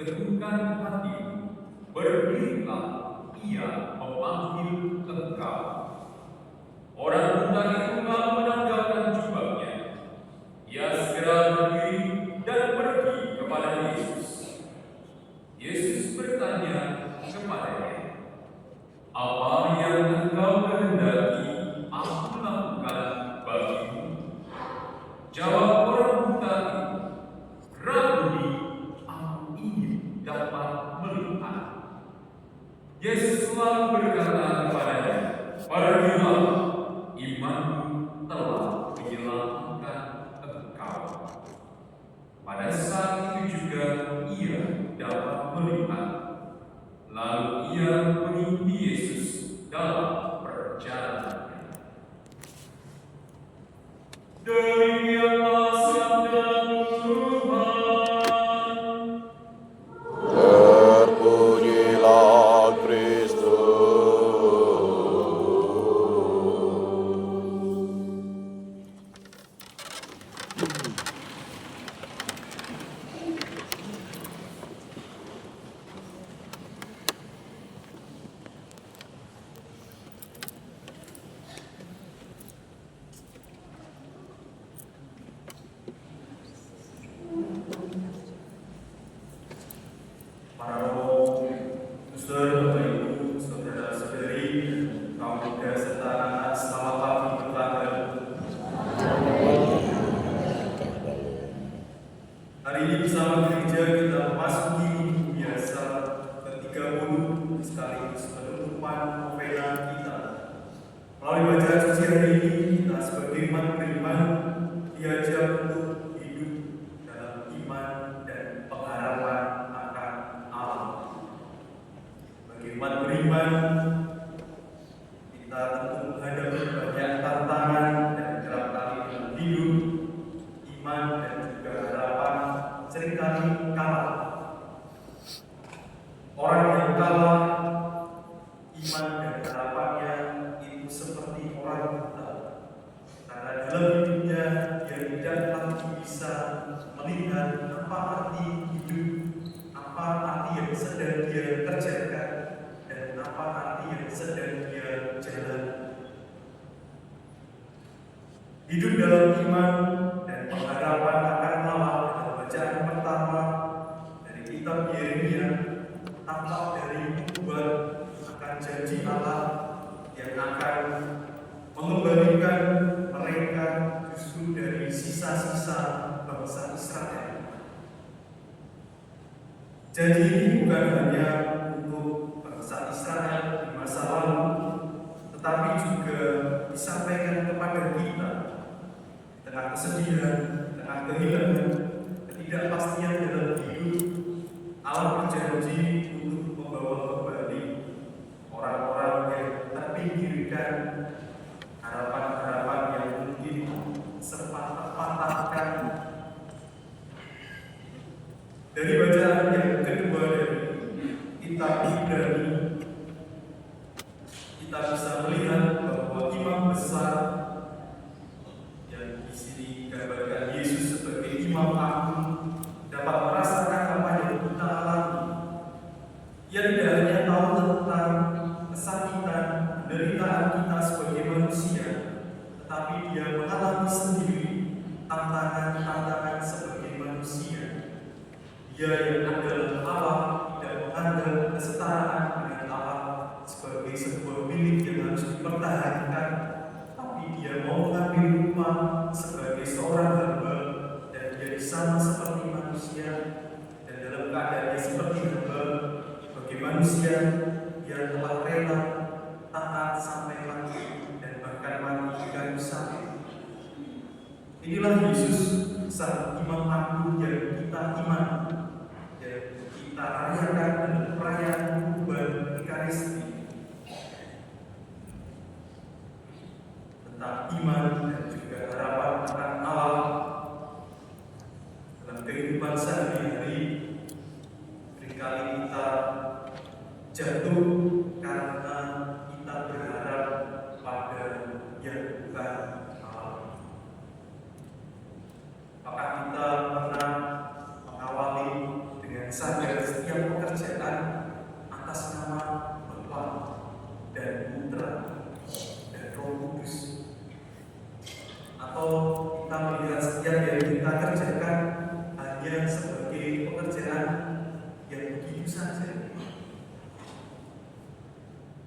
teguhkan hati, berdirilah, ia memanggil engkau. Orang buta itu lalu menanggalkan jubahnya. Ia segera berdiri dan pergi kepada Yesus. Yesus bertanya kepadanya, "Apa yang engkau kehendaki aku lakukan bagimu?" Jawab orang buta itu, "Rabuni, aku ingin dapat melihat." Yesus lalu berkata kepadanya, "Pergilah, imanmu telah menyelamatkan engkau." Pada saat itu juga ia dapat melihat. Lalu ia mengikuti Yesus dalam perjalanannya. Demikianlah sabda Tuhan. Terpujilah Kristus. Para roh, suster, Bapak Ibu, saudara-saudari, kaum muda serta anak-anak, selamat pagi bertanggal. Hari ini bersama gereja kita memasuki minggu biasa ke-30 sekaligus penutupan novena kita. Melalui bacaan suci hari ini, kita sebagai umat beriman diajak untuk hidup dalam iman dan pengharapan akan Allah. Bagi umat beriman, kita tentu menghadapi banyak tantangan dan kerap kali dalam hidup, iman dan juga harapan seringkali kalah. Orang yang kalah, iman dan harapannya itu seperti orang buta. Karena dalam hidupnya dia tidak lagi bisa melihat apa arti hidup, apa arti yang sedang dia kerjakan, dan apa arti yang sedang dia jalan. Hidup dalam iman dan pengharapan akan Allah adalah bacaan pertama dari kitab Yeremia, tampak dari nubuat akan janji Allah yang akan mengembalikan mereka justru dari sisa-sisa bangsa Israel. Janji ini bukan hanya untuk bangsa Israel di masa lalu, tetapi juga disampaikan kepada kita di tengah kesedihan, di tengah kehilangan, ketidakpastian dalam hidup. Allah berjanji untuk membawa kembali orang-orang yang terpinggirkan, harapan-harapan yang mungkin sempat terpatahkan. Dari bacaan yang kedua dari kitab Ibrani, kita bisa melihat bahwa imam besar yang di sini digambarkan Yesus sebagai imam agung dapat merasakan apa yang kita alami. Ia tidak hanya tahu tentang kesakitan, penderitaan kita sebagai manusia, tetapi dia mengalami sendiri tantangan-tantangan sebagai manusia. Dia yang adalah Allah tidak menganggap kesetaraan dengan Allah sebagai sebuah milik yang harus dipertahankan, tapi dia mau mengambil rupa sebagai seorang hamba, dan dia sama seperti manusia, dan dalam keadaannya seperti hamba sebagai manusia, dia telah rela taat sampai mati dan bahkan mati di kayu salib. Inilah Yesus, sang imam agung yang kita imani, dan kita rayakan dalam perayaan kurban Ekaristi. Tentang iman dan juga harapan akan Allah dalam kehidupan sehari-hari, seringkali kita jatuh karena kita berharap pada yang bukan Allah. Apakah kita pernah mengawali dengan sadar melihat setiap yang kita kerjakan hanya sebagai pekerjaan yang begitu saja.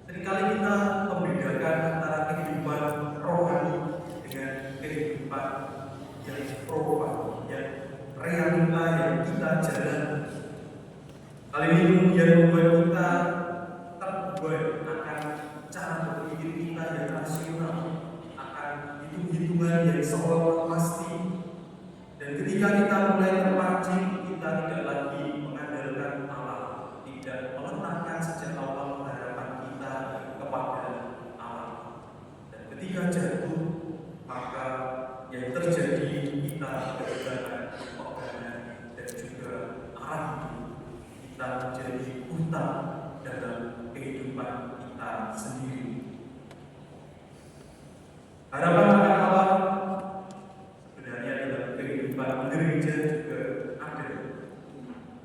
Seringkali kita membedakan antara kehidupan rohani dengan kehidupan yang profan, yang realita yang kita jalani. Hal ini kemudian membuat kita terbuai akan cara berpikir kita yang rasional, akan hitung-hitungan yang seolah pasti. Dan ketika kita mulai terpancing, kita tidak lagi mengandalkan Allah, tidak meletakkan sejak awal harapan kita kepada Allah. Dan ketika jatuh, maka yang terjadi kita kehilangan pegangan dan juga arah kita menjadi buta dalam kehidupan kita sendiri. Harapan akan Allah sebenarnya dalam kehidupan gereja juga ada.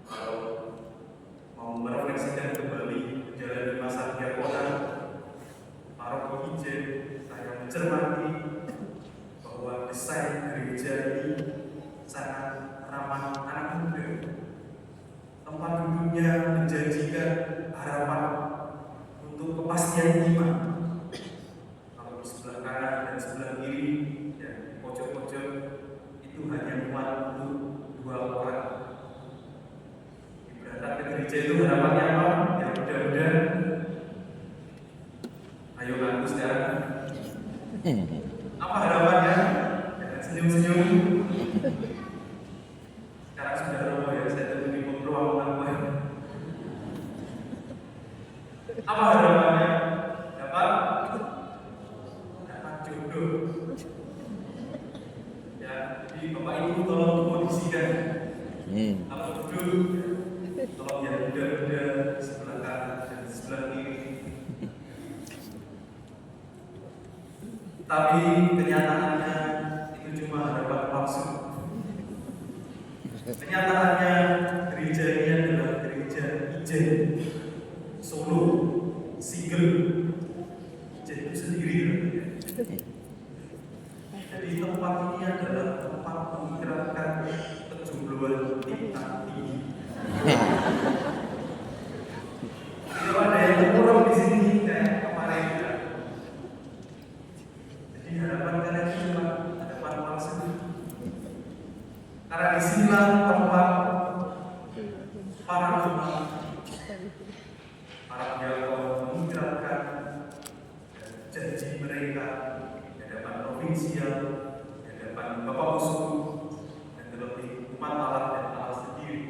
Kalau mau merefleksikan kembali menjalani masa diakonan paroki Ijen, saya mencermati bahwa desain gereja ini sangat ramah anak muda. Tempat duduknya menjanjikan harapan untuk kepastian iman. Kalau di sebelah kanan dan sebelah kiri, dan di pojok-pojok itu hanya muat untuk 2 orang. Berangkat ke gereja itu harapannya apa? Ya mudah-mudahan. Ayo ngaku sekarang. Apa harapannya? Jangan senyum-senyum. Sekarang sudah romo ya, saya tunggu di ruang apa? Apa harapannya? Dapat jodoh. Ya, jadi Bapak Ibu tolong kondisikan. Kalau jodoh, tolong yang muda-muda sebelah kanan dan sebelah kiri. Tapi kenyataannya itu cuma harapan palsu. Kenyataannya gereja ini adalah gereja Ijen, solo, single, Ijen itu sendiri. Jadi tempat ini adalah tempat menggerakkan kejombloan tingkat tinggi. Kalau ada yang kurang di sini kayak kemarin. Jadi harapan kalian cuma harapan palsu. Karena disinilah tempat para jemaat, para diakon mengucapkan janji mereka di hadapan provinsial, di hadapan Bapak Uskup, dan terlebih umat Allah dan Allah sendiri.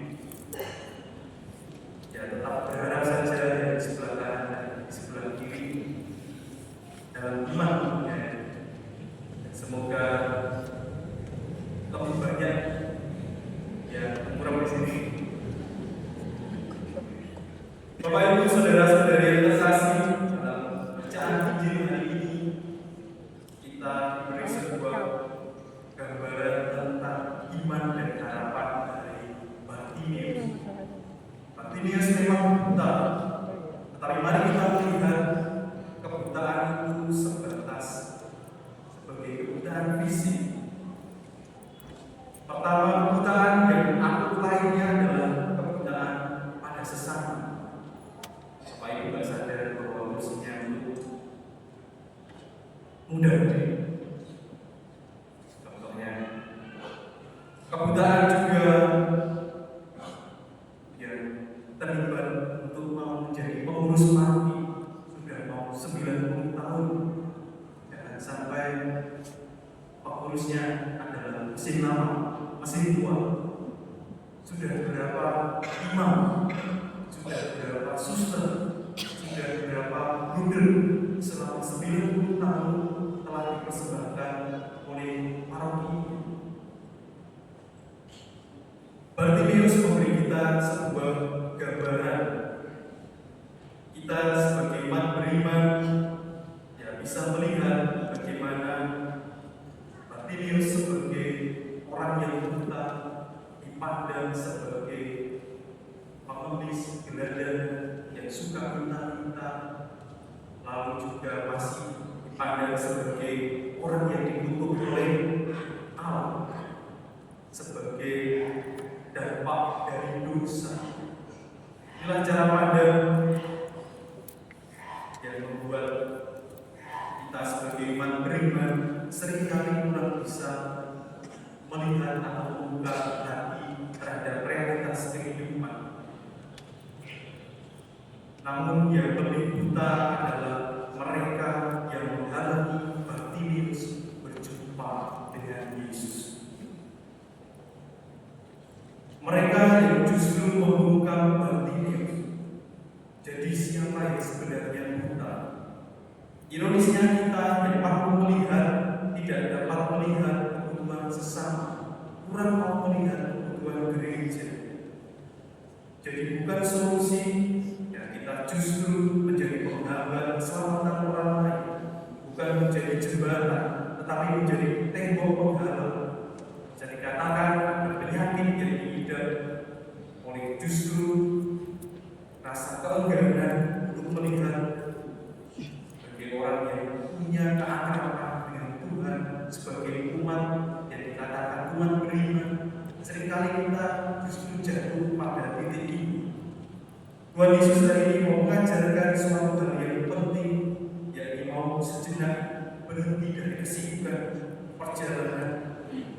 Ya tetap berharap saja di sebelah kanan dan di sebelah kiri dalam iman-Nya. Dan semoga lebih banyak yang kurang di sini. Bapak Ibu saudara-saudari yang terkasih, dalam bacaan Injil hari ini kita diberi sebuah gambaran tentang iman dan harapan dari Bartimeus. Bartimeus memang buta, tetapi mari kita melihat kebutaan itu sebatas sebagai kebutaan fisik. Pertama, kebutaan yang akut lainnya adalah kebutaan pada sesama. Bapak Ibu nggak sadar bahwa kursinya itu mudah gede. Contohnya, kebutaan juga yang terlibat untuk mau menjadi pengurus parti sudah mau 90 tahun. Jangan sampai pengurusnya adalah mesin lama, mesin tua. Sudah berapa imam, sudah berapa suster, sudah berapa bruder selama 90 tahun telah dipersembahkan oleh paroki. Bartimeus memberi kita sebuah gambaran. Kita sebagai umat beriman ya bisa melihat bagaimana Bartimeus sebagai orang yang buta dipandang sebagai pengemis geladan yang suka minta-minta, lalu juga masih dipandang sebagai orang yang dikutuk oleh Allah sebagai dampak dari dosa. Inilah cara pandang yang membuat kita sebagai umat beriman seringkali kurang bisa melihat atau membuka hati terhadap realitas kehidupan. Namun yang lebih buta adalah mereka yang menghalangi Bartimius berjumpa dengan Yesus. Mereka yang justru membungkam Bartimius. Jadi siapa yang sebenarnya buta? Ironisnya kita yang mampu melihat tidak dapat melihat kebutuhan sesama, kurang mau melihat kebutuhan gereja. Jadi bukan solusi ya kita justru menjadi penghambat keselamatan orang lain, bukan menjadi jembatan, tetapi menjadi tembok penghalang. Bisa dikatakan ada penyakit yang diidap oleh justru rasa keengganan untuk melihat sebagai orang yang punya keakraban dengan Tuhan, sebagai umat yang dikatakan umat beriman. Seringkali kita justru jatuh pada titik ini. Tuhan Yesus hari ini mau mengajarkan suatu hal yang penting, yaitu mau sejenak berhenti dari kesibukan perjalanan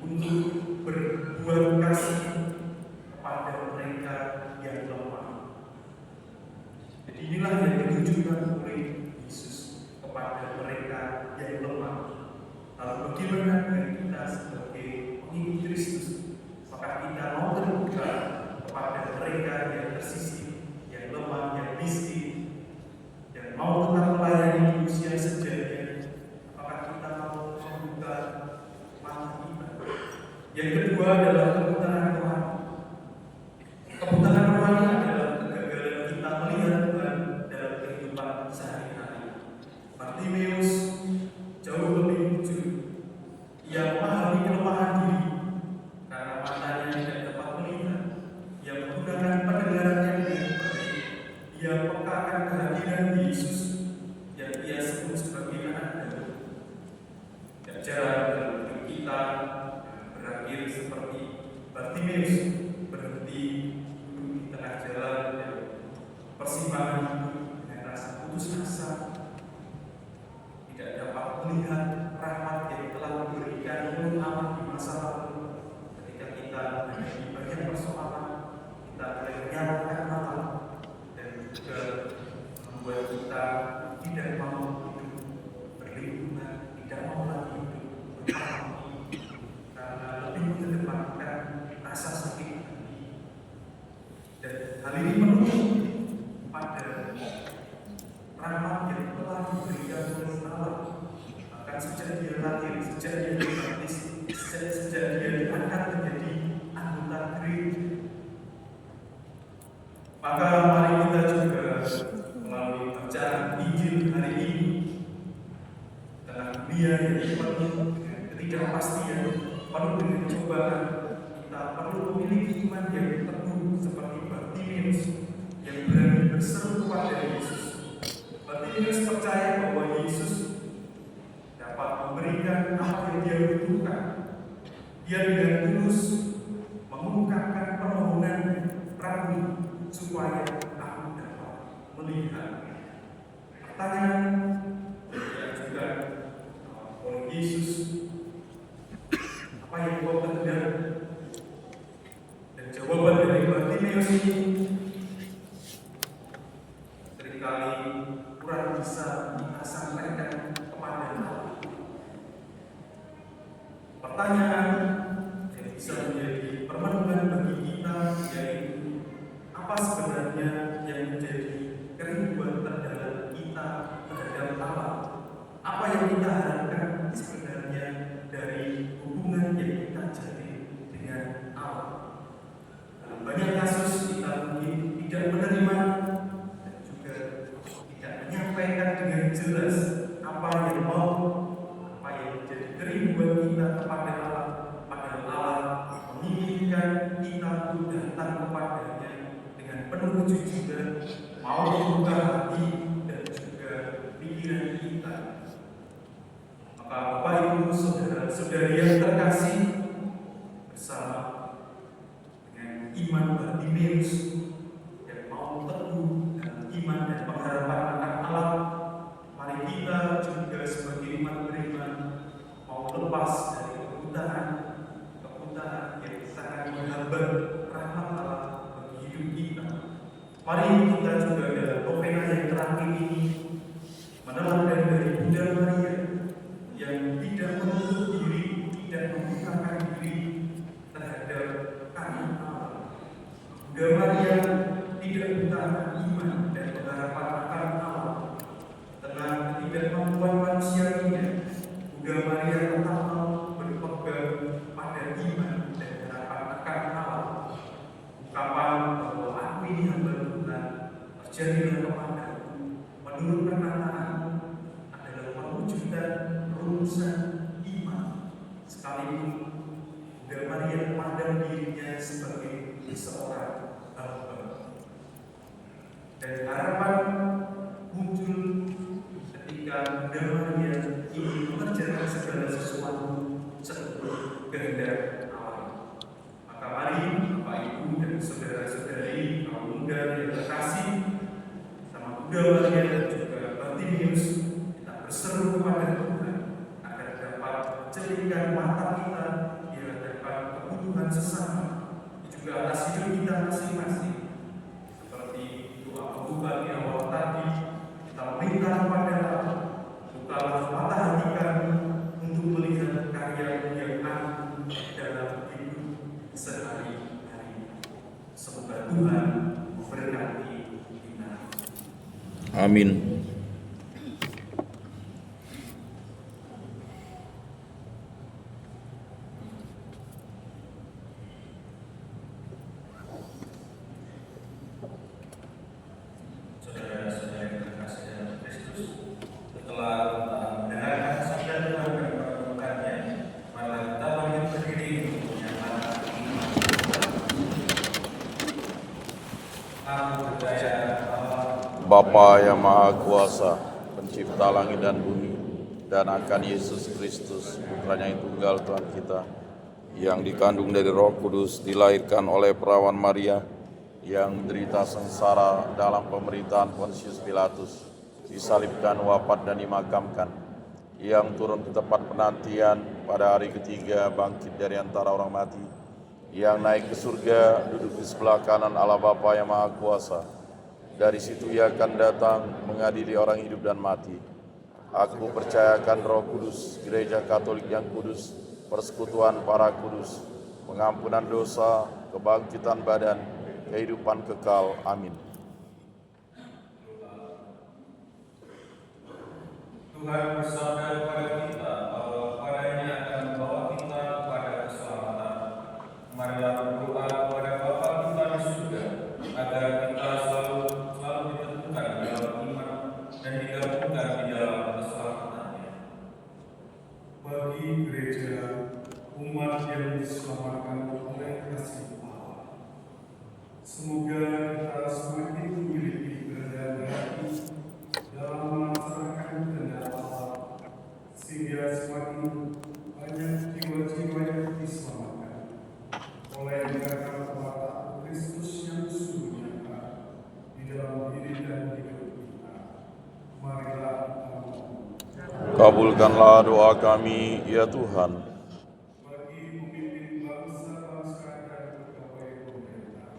untuk berbuat kasih kepada mereka yang lemah. Jadi inilah yang ditujukan oleh Yesus kepada mereka yang lemah. Lalu bagaimana dengan kita sebagai pengikut Kristus? Apakah kita mau terbuka kepada mereka yang tersisih, yang lemah, yang miskin, yang mau tetap melayani di usia sejatinya? Apakah kita mau membuka mata kita? Yang kedua adalah kebutaan rohani. Kebutaan rohani adalah kegagalan kita melihat Tuhan dalam kehidupan sehari-hari. Bartimius jauh lebih jujur. Ia memahami kelemahan diri karena matanya tidak dapat melihat. Ia menggunakan pendengaran yang baik. Ia pekakan kehadiran Yesus yang ia sebut sebagai anak Daud. Dan jarang dalam hidup kita berakhir seperti Bartimius, berhenti duduk di tengah jalan dan persimpangan hidup dengan rasa putus asa, tidak dapat melihat rahmat yang telah diberikan oleh Allah di masa lalu. Ketika kita menghadapi banyak persoalan, kita mulai menyalahkan Allah dan juga membuat kita tidak mau hidup berlingkungan, tidak mau lagi hidup berharmoni, karena lebih mengedepankan rasa sakit hati. Dan hal ini menuntut pada rahmat yang telah diberikan oleh Allah. Bahkan sejak dia lahir, sejak dia dibaptis, sejak dia diangkat menjadi anggota gereja. Maka mari kita juga melalui bacaan Injil hari ini, tengah dunia yang penuh dengan ketidakpastian, penuh dengan cobaan, kita perlu memiliki iman yang teguh seperti Bartimius yang berani berseru kepada Yesus. Bartimius percaya bahwa Yesus dapat memberikan apa yang dia butuhkan. Dia dengan tulus mengungkapkan permohonan Rabi supaya aku dapat melihat. Pertanyaan yang juga oleh Yesus, apa yang kau kehendaki? Dan jawaban dari Bartimius ini seringkali kurang bisa kita sampaikan kepada Allah. Pertanyaan yang bisa menjadi permenungan bagi kita yaitu apa sebenarnya yang menjadi kerinduan terdalam kita terhadap Allah? Apa yang kita harapkan sebenarnya dari hubungan yang kita jalin dengan Allah? Dalam banyak kasus kita mungkin tidak menerima dan juga tidak menyampaikan dengan jelas apa yang mau, apa yang menjadi kerinduan kita kepada Allah. Padahal Allah menginginkan kita untuk datang kepadanya dengan penuh kejujuran, mau membuka hati dan juga pikiran kita. Maka Bapak Ibu Saudara-saudari yang terkasih, sumber rahmat Allah bagi hidup kita. Mari kita juga dalam novena yang terakhir ini meneladani dari Bunda Maria yang tidak menutup diri, tidak membukakan diri terhadap karya Allah. Bunda Maria tidak buta iman dan pengharapan akan Allah. Tengah ketidakmampuan manusianya, Bunda Maria tetap mau berpegang pada iman dan harapan akan Allah. Ungkapan bahwa aku ini hamba Tuhan, terjadilah kepadaku menurut perkataanmu adalah perwujudan rumusan iman. Sekalipun Bunda Maria memandang dirinya sebagai seorang hamba. Dan harapan muncul ketika Bunda Maria ingin mengerjakan segala sesuatu sesuai kehendak Allah. Maka mari Bapak Ibu dan saudara-saudari kaum muda yang terkasih sama Bunda Maria dan juga Bartimius, kita berseru kepada Tuhan agar dapat mencerminkan mata kita di hadapan kebutuhan sesama, juga atas hidup kita masing-masing. Seperti doa pembuka di awal tadi, kita meminta kepada Allah, bukalah mata hati kami untuk melihat karya yang agung dalam hidup sehari-hari. Semoga Tuhan memberkati kita. Amin. Saudara-saudara yang terkasih dalam Kristus, setelah mendengarkan sabda Tuhan dan merenungkannya, mari kita bangkit berdiri untuk menyatakan iman. Aku percaya Allah, Bapa yang Maha Kuasa, pencipta langit dan bumi, dan akan Yesus Kristus, putranya yang tunggal Tuhan kita, yang dikandung dari Roh Kudus, dilahirkan oleh perawan Maria, yang menderita sengsara dalam pemerintahan Pontius Pilatus, disalibkan, wafat dan dimakamkan, yang turun ke tempat penantian, pada hari ketiga bangkit dari antara orang mati, yang naik ke surga, duduk di sebelah kanan Allah Bapa yang Maha Kuasa. Dari situ ia akan datang mengadili orang hidup dan mati. Aku percayakan Roh Kudus, Gereja Katolik yang kudus, persekutuan para kudus, pengampunan dosa, kebangkitan badan, kehidupan kekal. Amin. Tuhan bersabda kepada kita bahwa padanya akan membawa kita kepada keselamatan. Marilah berdoa kepada Bapa kita di surga agar kita selalu diteguhkan di dalam iman dan digabungkan di dalam keselamatannya. Bagi gereja, umat yang diselamatkan oleh kasih Allah, semoga kita semakin memiliki kerendahan hati dalam melaksanakan kehendak Allah, sehingga semakin banyak jiwa-jiwa yang diselamatkan oleh karena kuasa Kristus yang sungguh nyata di dalam diri dan hidup kita. Marilah kita Kabulkanlah doa kami, ya Tuhan. bagi pemimpin bangsa-bangsa dan pegawai pemerintah.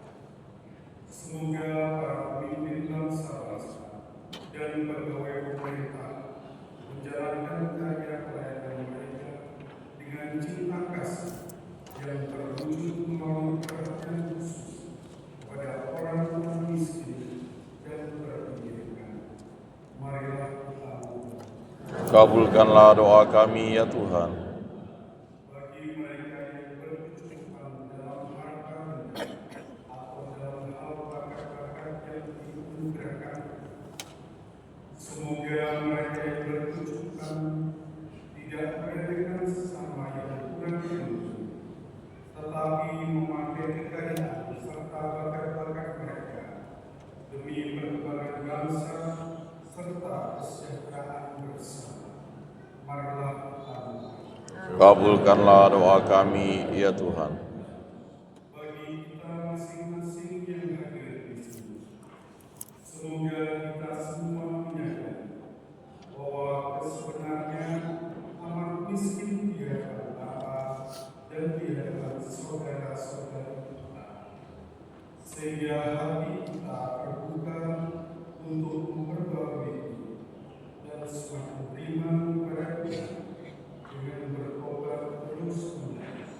Semoga para pemimpin bangsa-bangsa dan pegawai pemerintah menjalankan karya pelayanan mereka dengan cinta kasih yang terwujud melalui perhatian khusus kepada orang miskin dan berpinggirkan. Marilah kita Kabulkanlah doa kami, ya Tuhan. bagi mereka yang berkecukupan dalam harta benda atau dalam hal bakat-bakat yang dianugerahkan. Semoga mereka yang berkecukupan tidak meremehkan sesama yang kurang beruntung, tetapi memakai kekayaan serta bakat-bakat mereka demi perkembangan bangsa serta kesejahteraan bersama. Marilah kita Kabulkanlah doa kami, ya Tuhan. bagi kita masing-masing yang hadir di sini, semoga kita semua menyadari bahwa sebenarnya amat miskin di hadapan Bapa dan di hadapan saudara-saudari sehingga hati kita terbuka untuk memperbarui dan semakin beriman kepada Dia dengan bertobat terus-menerus.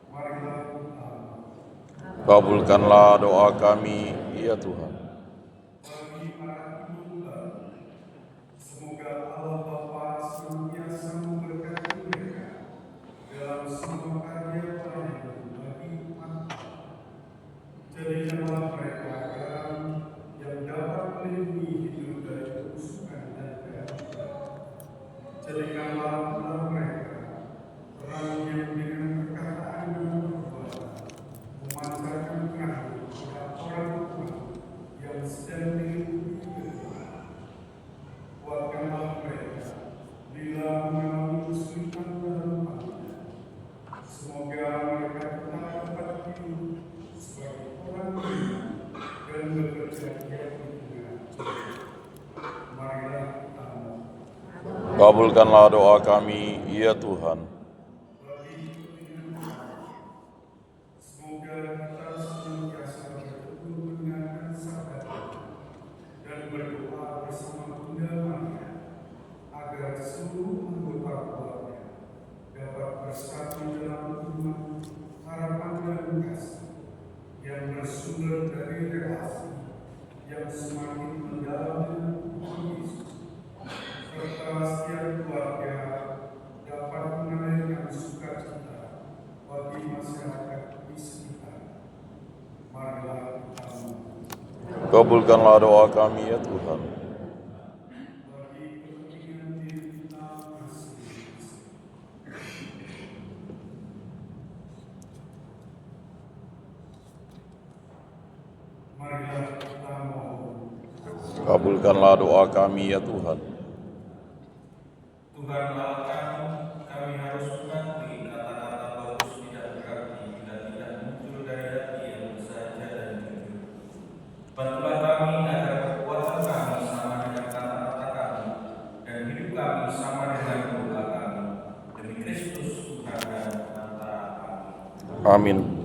Marilah kita Kabulkanlah doa kami, ya Tuhan. bagi para ibu baru, semoga Allah Bapa senantiasa memberkati mereka dalam semua karya pelayanan bagi umat. Jadikanlah mereka garam yang dapat melindungi hidup dari kebusukan dan kehancuran. Jadikanlah pula mereka terang yang dengan perkataan dan perbuatan memancarkan pengaruh kepada orang yang sedang mengikuti Tuhan. Kuatkanlah mereka bila mengalami kesulitan dalam hidupnya. Semoga mereka tetap dapat hidup sebagai orang beriman dan bekerja giat dengan Tuhan. Marilah kita Kabulkanlah doa kami, ya Tuhan. bagi kepentingan umat. Semoga kita senantiasa bertekun mendengarkan sabda Tuhan dan berdoa bersama Bunda Maria agar seluruh anggota keluarga dapat bersatu dalam iman, harapan dan kasih yang bersumber dari relasi yang semakin mendalam dengan Tuhan Yesus, serta setiap keluarga dapat mengalirkan sukacita bagi masyarakat di sekitar. Marilah kita Kabulkanlah doa kami, ya Tuhan. bagi kepentingan diri kita masing-masing. Marilah kita mohon. Kabulkanlah doa kami, ya Tuhan. Tuhanlah kami harus mengakui kata-kata bagus tidak berarti bila tidak muncul dari hati yang saja dan jujur. Bantulah kami agar kekuatan kami sama dengan kata-kata kami dan hidup kami sama dengan doa kami. Demi Kristus Tuhan dan antara kami. Amin.